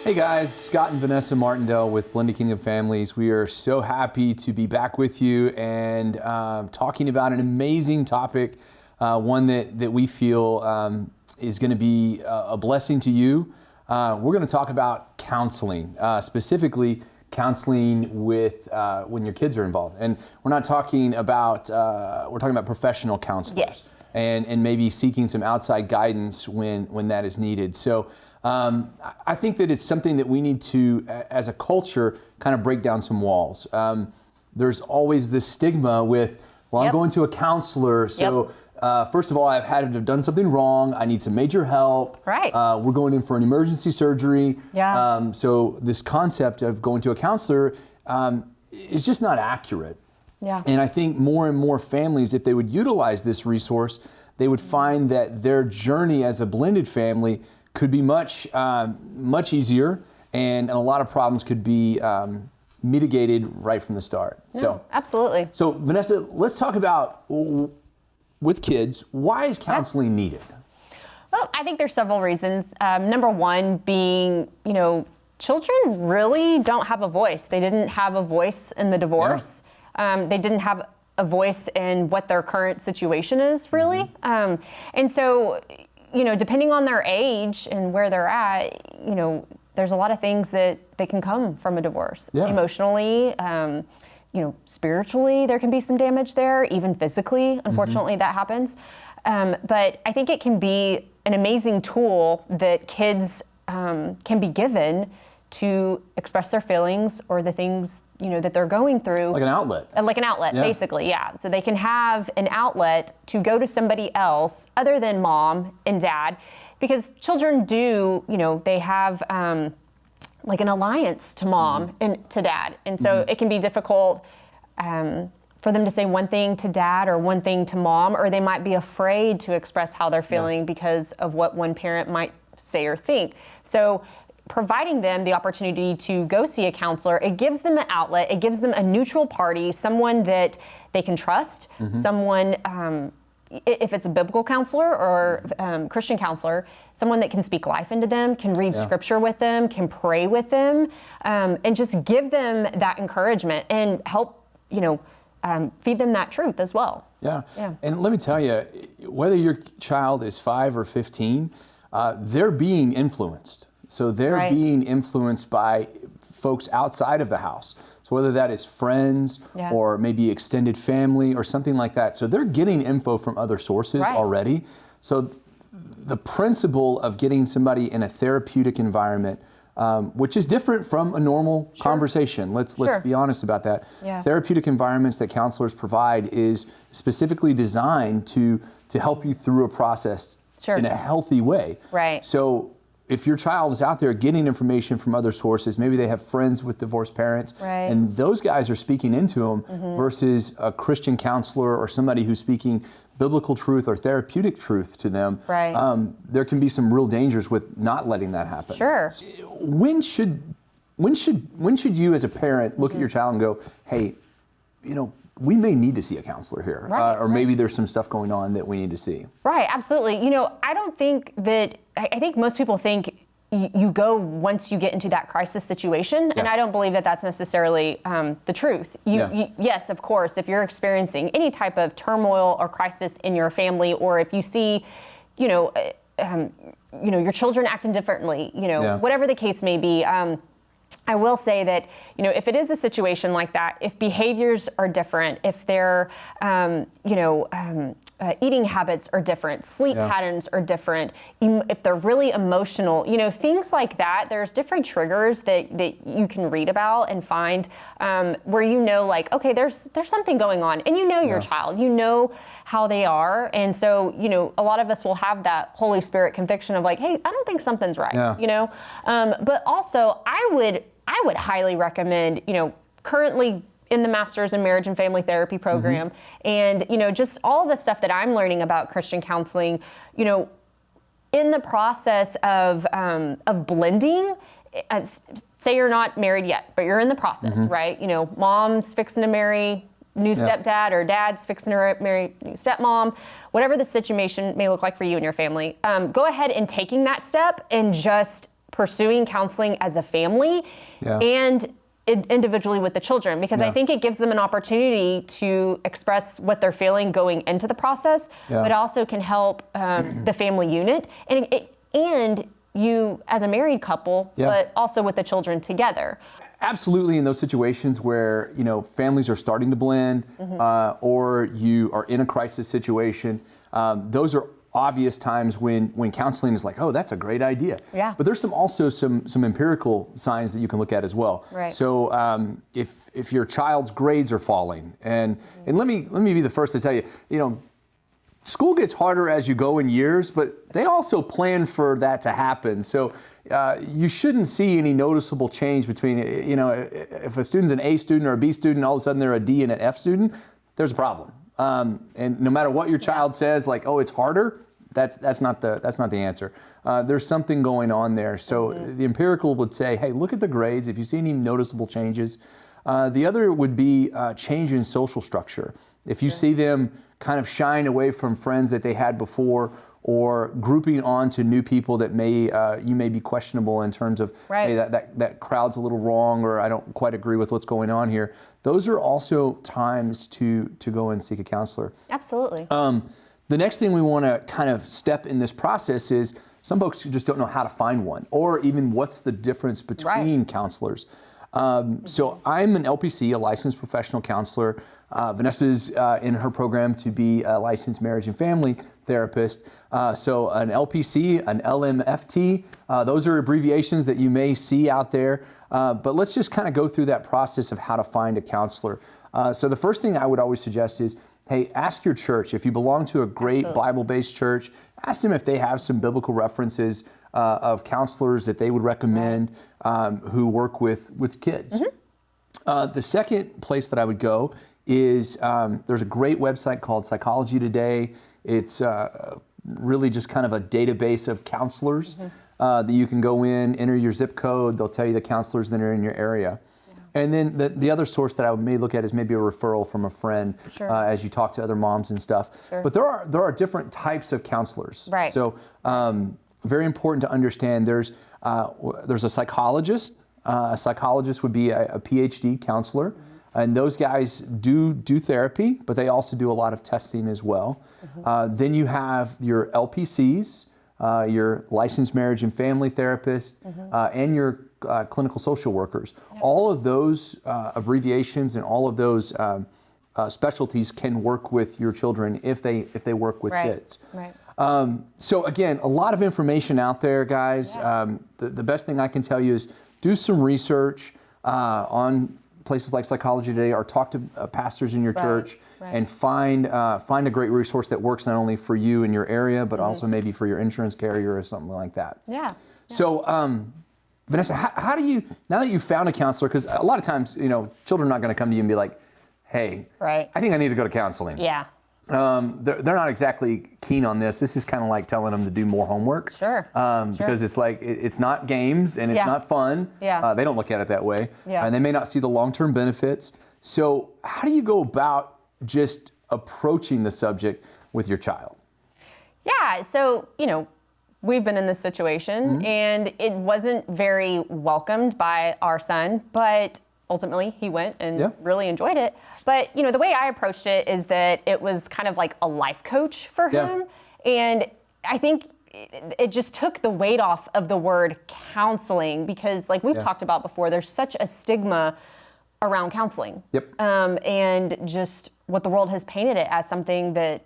Hey guys, Scott and Vanessa Martindale with Blended Kingdom Families. We are so happy to be back with you and talking about an amazing topic, one that we feel is going to be a blessing to you. We're going to talk about counseling, specifically counseling with when your kids are involved. And we're not talking about, we're talking about professional counselors. Yes. And maybe seeking some outside guidance when that is needed. So I think that it's something that we need to, as a culture, kind of break down some walls. There's always this stigma with, well, I'm going to a counselor, so first of all, I've had to have done something wrong. I need some major help. Right. We're going in for an emergency surgery. Yeah. So this concept of going to a counselor is just not accurate. Yeah. And I think more and more families, if they would utilize this resource, they would find that their journey as a blended family could be much easier, and a lot of problems could be mitigated right from the start. No, So absolutely. So Vanessa, let's talk about, with kids, why is counseling needed? Well, I think there's several reasons. Number one being, children really don't have a voice. They didn't have a voice in the divorce. They didn't have a voice in what their current situation is, really. And so, depending on their age and where they're at, there's a lot of things that can come from a divorce. Yeah. Emotionally, spiritually, there can be some damage there, even physically, unfortunately, that happens. But I think it can be an amazing tool that kids can be given to express their feelings or the things, that they're going through. Like an outlet. Like an outlet, basically, yeah. So they can have an outlet to go to somebody else other than mom and dad, because children do, they have like an alliance to mom and to dad. And so it can be difficult for them to say one thing to dad or one thing to mom, or they might be afraid to express how they're feeling because of what one parent might say or think. So providing them the opportunity to go see a counselor, it gives them an outlet, it gives them a neutral party, someone that they can trust, someone, if it's a biblical counselor or Christian counselor, someone that can speak life into them, can read scripture with them, can pray with them, and just give them that encouragement and help, feed them that truth as well. Yeah. And let me tell you, whether your child is 5 or 15, they're being influenced. So they're being influenced by folks outside of the house. So whether that is friends or maybe extended family or something like that. So they're getting info from other sources already. So the principle of getting somebody in a therapeutic environment, which is different from a normal conversation. Let's be honest about that. Therapeutic environments that counselors provide is specifically designed to help you through a process in a healthy way. So if your child is out there getting information from other sources, maybe they have friends with divorced parents, and those guys are speaking into them versus a Christian counselor or somebody who's speaking biblical truth or therapeutic truth to them, there can be some real dangers with not letting that happen. When should you as a parent look at your child and go, hey, we may need to see a counselor here, or maybe there's some stuff going on that we need to see. Absolutely. I don't think that, I think most people think you go once you get into that crisis situation, and I don't believe that that's necessarily the truth. Yes, of course, if you're experiencing any type of turmoil or crisis in your family, or if you see, your children acting differently, whatever the case may be, I will say that, if it is a situation like that, if behaviors are different, if their, eating habits are different, sleep patterns are different, if they're really emotional, things like that, there's different triggers that you can read about and find where okay, there's something going on, and your child, how they are, and so, a lot of us will have that Holy Spirit conviction of like, hey, I don't think something's right, but also I would highly recommend, currently in the Master's in Marriage and Family Therapy program, and, just all the stuff that I'm learning about Christian counseling, in the process of blending, say you're not married yet, but you're in the process, right? Mom's fixing to marry new stepdad, or dad's fixing to marry new stepmom, whatever the situation may look like for you and your family. Go ahead and taking that step and just pursuing counseling as a family and individually with the children, because I think it gives them an opportunity to express what they're feeling going into the process, but also can help the family unit and you as a married couple, but also with the children together. Absolutely, in those situations where families are starting to blend, or you are in a crisis situation, those are obvious times when counseling is like, oh, that's a great idea. Yeah. But there's also some empirical signs that you can look at as well. Right. So if your child's grades are falling, and let me be the first to tell you, school gets harder as you go in years, but they also plan for that to happen. So you shouldn't see any noticeable change between, if a student's an A student or a B student, all of a sudden they're a D and an F student, there's a problem. And no matter what your child says, like, oh, it's harder, that's not the answer. There's something going on there. So the empirical would say, hey, look at the grades. If you see any noticeable changes. The other would be change in social structure. If you see them kind of shying away from friends that they had before, or grouping on to new people that you may be questionable in terms of, hey, that crowd's a little wrong, or I don't quite agree with what's going on here. Those are also times to go and seek a counselor. Absolutely. The next thing we want to kind of step in this process is some folks who just don't know how to find one, or even what's the difference between counselors. So I'm an LPC, a licensed professional counselor. Vanessa's in her program to be a licensed marriage and family therapist. So an LPC, an LMFT, those are abbreviations that you may see out there. But let's just kind of go through that process of how to find a counselor. So the first thing I would always suggest is, hey, ask your church. If you belong to a great Bible-based church, ask them if they have some biblical references of counselors that they would recommend who work with kids. The second place that I would go is there's a great website called Psychology Today. It's really just kind of a database of counselors that you can go in, enter your zip code, they'll tell you the counselors that are in your area. And then the other source that I may look at is maybe a referral from a friend as you talk to other moms and stuff. But there are different types of counselors. Right. So very important to understand. There's a psychologist. A psychologist would be a PhD counselor. And those guys do therapy, but they also do a lot of testing as well. Then you have your LPCs, your licensed marriage and family therapist, and your clinical social workers. All of those abbreviations and all of those specialties can work with your children if they work with kids. Right. So again, a lot of information out there, guys. The best thing I can tell you is do some research on places like Psychology Today, or talk to pastors in your church, and find a great resource that works not only for you in your area, but also maybe for your insurance carrier or something like that. Yeah. So, Vanessa, how do you, now that you've found a counselor, because a lot of times, children are not going to come to you and be like, hey, I think I need to go to counseling. Yeah. They're not exactly keen on this. This is kind of like telling them to do more homework. Sure. Because it's like, it's not games and it's not fun. Yeah. They don't look at it that way. Yeah. And they may not see the long-term benefits. So how do you go about just approaching the subject with your child? Yeah. So, we've been in this situation and it wasn't very welcomed by our son, but ultimately he went and really enjoyed it. But, the way I approached it is that it was kind of like a life coach for him. And I think it just took the weight off of the word counseling, because like we've talked about before, there's such a stigma around counseling. And just what the world has painted it as something that,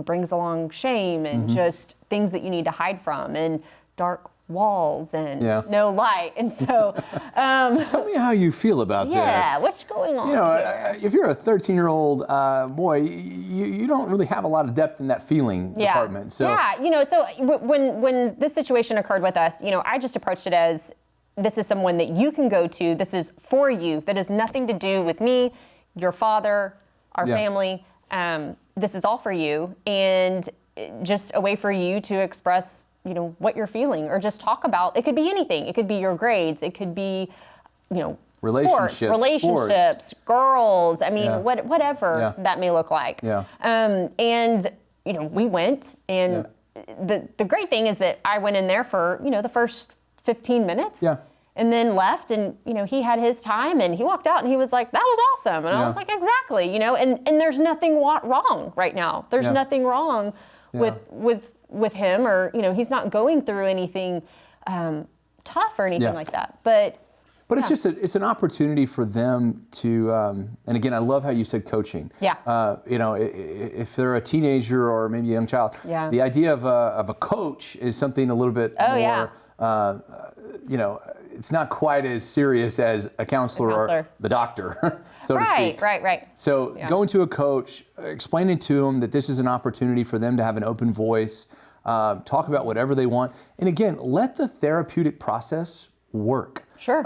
brings along shame and just things that you need to hide from and dark walls and no light. And so, so tell me how you feel about this. Yeah, what's going on here? If you're a 13-year-old boy, you don't really have a lot of depth in that feeling department. So so when this situation occurred with us, I just approached it as, this is someone that you can go to. This is for you. That has nothing to do with me, your father, our family. This is all for you, and just a way for you to express what you're feeling, or just talk about. It could be anything. It could be your grades. It could be, relationships, girls. I mean, whatever that may look like. And we went, and the great thing is that I went in there for the first 15 minutes. Yeah. And then left, and he had his time, and he walked out, and he was like, "That was awesome." And I was like, "Exactly," and there's nothing wrong right now. There's nothing wrong with him, or he's not going through anything tough or anything like that. But it's just it's an opportunity for them to, and again, I love how you said coaching. Yeah. If they're a teenager or maybe a young child, the idea of a coach is something a little bit more. It's not quite as serious as a counselor or the doctor, so to speak. Right. So going to a coach, explaining to them that this is an opportunity for them to have an open voice, talk about whatever they want, and again, let the therapeutic process work. Sure.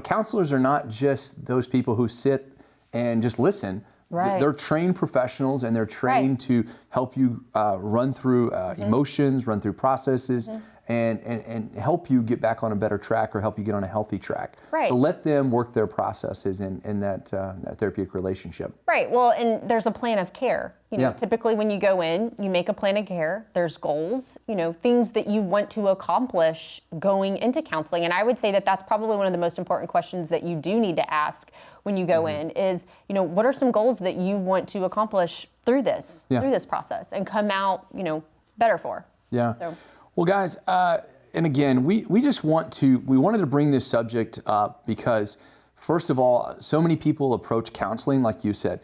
Counselors are not just those people who sit and just listen. Right. They're trained professionals, and they're trained to help you run through emotions, run through processes, and help you get back on a better track or help you get on a healthy track. Right. So let them work their processes in that therapeutic relationship. Right. Well, and there's a plan of care. Typically when you go in, you make a plan of care. There's goals, things that you want to accomplish going into counseling. And I would say that that's probably one of the most important questions that you do need to ask when you go in is, what are some goals that you want to accomplish through this process and come out, better for? Yeah. So. Well, guys, and again, we wanted to bring this subject up because, first of all, so many people approach counseling, like you said.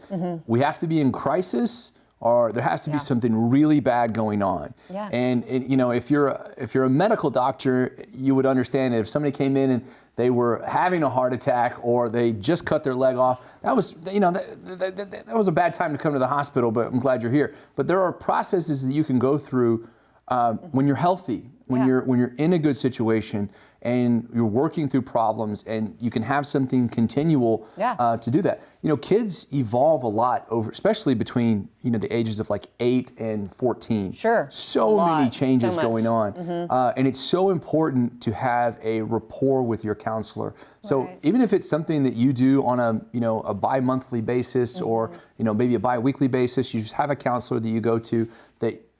We have to be in crisis, or there has to be something really bad going on. Yeah. And if you're a medical doctor, you would understand that if somebody came in and they were having a heart attack or they just cut their leg off, that was that was a bad time to come to the hospital. But I'm glad you're here. But there are processes that you can go through. When you're healthy, when you're in a good situation and you're working through problems, and you can have something continual to do that. Kids evolve a lot especially between the ages of like 8 and 14. Sure. So many changes going on, and it's so important to have a rapport with your counselor. So even if it's something that you do on a bi-monthly basis or maybe a bi-weekly basis, you just have a counselor that you go to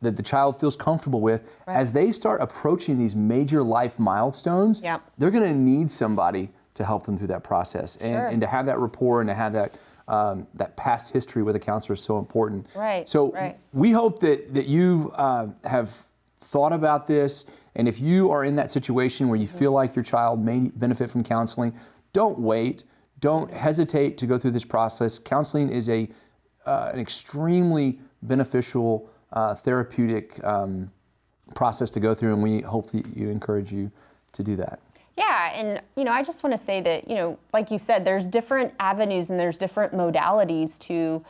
that the child feels comfortable with. As they start approaching these major life milestones, they're going to need somebody to help them through that process. And to have that rapport and to have that past history with a counselor is so important. So we hope that you have thought about this, and if you are in that situation where you feel like your child may benefit from counseling, don't wait. Don't hesitate to go through this process. Counseling is an extremely beneficial therapeutic process to go through, and we hope that you encourage you to do that. Yeah, and I just want to say that like you said, there's different avenues and there's different modalities to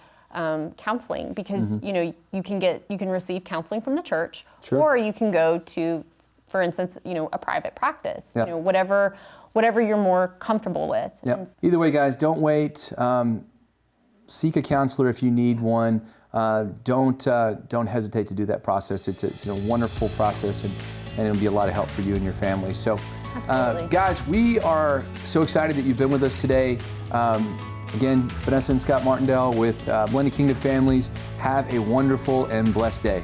counseling because you can receive counseling from the church, or you can go to, for instance, a private practice. Whatever you're more comfortable with. Either way, guys, don't wait. Seek a counselor if you need one. Don't hesitate to do that process. It's a wonderful process, and it'll be a lot of help for you and your family. So, guys, we are so excited that you've been with us today. Again, Vanessa and Scott Martindale with Blended Kingdom Families. Have a wonderful and blessed day.